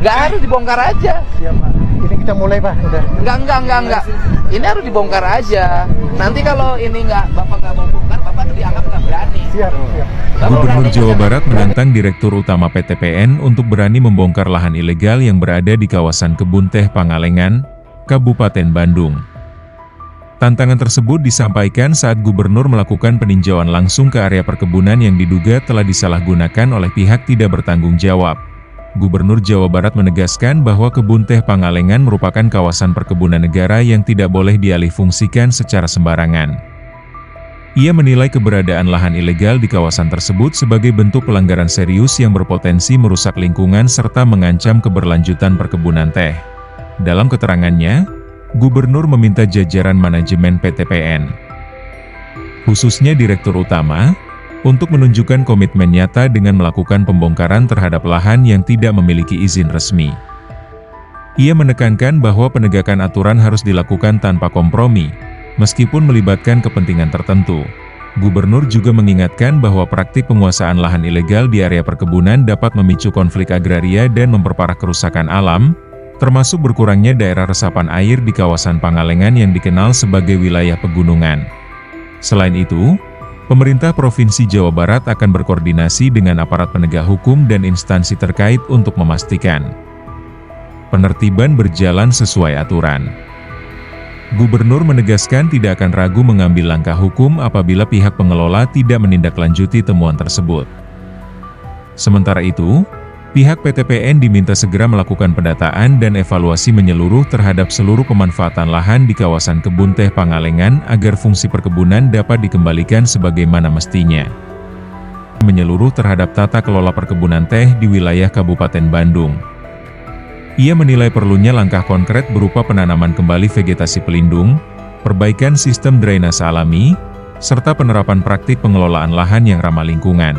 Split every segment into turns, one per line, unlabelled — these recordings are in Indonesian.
Nggak harus dibongkar aja.
Siap Pak. Ini kita mulai Pak. Udah.
Enggak. Ini harus dibongkar aja. Nanti kalau ini Bapak nggak mau bongkar, Bapak dianggap nggak berani.
Siap.
Bapak
Gubernur
berani
Jawa
nggak?
Barat menantang Direktur Utama PTPN untuk berani membongkar lahan ilegal yang berada di kawasan Kebun Teh Pangalengan, Kabupaten Bandung. Tantangan tersebut disampaikan saat Gubernur melakukan peninjauan langsung ke area perkebunan yang diduga telah disalahgunakan oleh pihak tidak bertanggung jawab. Gubernur Jawa Barat menegaskan bahwa Kebun Teh Pangalengan merupakan kawasan perkebunan negara yang tidak boleh dialihfungsikan secara sembarangan. Ia menilai keberadaan lahan ilegal di kawasan tersebut sebagai bentuk pelanggaran serius yang berpotensi merusak lingkungan serta mengancam keberlanjutan perkebunan teh. Dalam keterangannya, Gubernur meminta jajaran manajemen PTPN, khususnya Direktur Utama, untuk menunjukkan komitmen nyata dengan melakukan pembongkaran terhadap lahan yang tidak memiliki izin resmi. Ia menekankan bahwa penegakan aturan harus dilakukan tanpa kompromi, meskipun melibatkan kepentingan tertentu. Gubernur juga mengingatkan bahwa praktik penguasaan lahan ilegal di area perkebunan dapat memicu konflik agraria dan memperparah kerusakan alam, termasuk berkurangnya daerah resapan air di kawasan Pangalengan yang dikenal sebagai wilayah pegunungan. Selain itu, pemerintah Provinsi Jawa Barat akan berkoordinasi dengan aparat penegak hukum dan instansi terkait untuk memastikan penertiban berjalan sesuai aturan. Gubernur menegaskan tidak akan ragu mengambil langkah hukum apabila pihak pengelola tidak menindaklanjuti temuan tersebut. Sementara itu, pihak PTPN diminta segera melakukan pendataan dan evaluasi menyeluruh terhadap seluruh pemanfaatan lahan di kawasan Kebun Teh Pangalengan agar fungsi perkebunan dapat dikembalikan sebagaimana mestinya. Menyeluruh terhadap tata kelola perkebunan teh di wilayah Kabupaten Bandung. Ia menilai perlunya langkah konkret berupa penanaman kembali vegetasi pelindung, perbaikan sistem drainase alami, serta penerapan praktik pengelolaan lahan yang ramah lingkungan.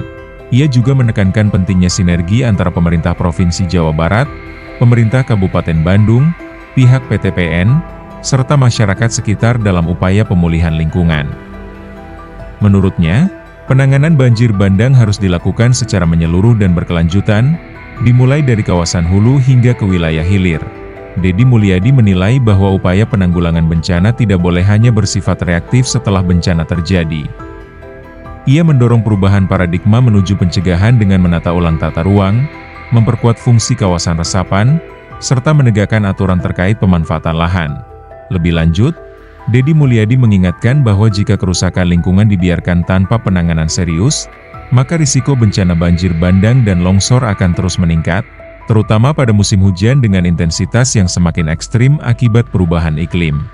Ia juga menekankan pentingnya sinergi antara pemerintah Provinsi Jawa Barat, pemerintah Kabupaten Bandung, pihak PTPN, serta masyarakat sekitar dalam upaya pemulihan lingkungan. Menurutnya, penanganan banjir bandang harus dilakukan secara menyeluruh dan berkelanjutan, dimulai dari kawasan hulu hingga ke wilayah hilir. Deddy Mulyadi menilai bahwa upaya penanggulangan bencana tidak boleh hanya bersifat reaktif setelah bencana terjadi. Ia mendorong perubahan paradigma menuju pencegahan dengan menata ulang tata ruang, memperkuat fungsi kawasan resapan, serta menegakkan aturan terkait pemanfaatan lahan. Lebih lanjut, Deddy Mulyadi mengingatkan bahwa jika kerusakan lingkungan dibiarkan tanpa penanganan serius, maka risiko bencana banjir bandang dan longsor akan terus meningkat, terutama pada musim hujan dengan intensitas yang semakin ekstrim akibat perubahan iklim.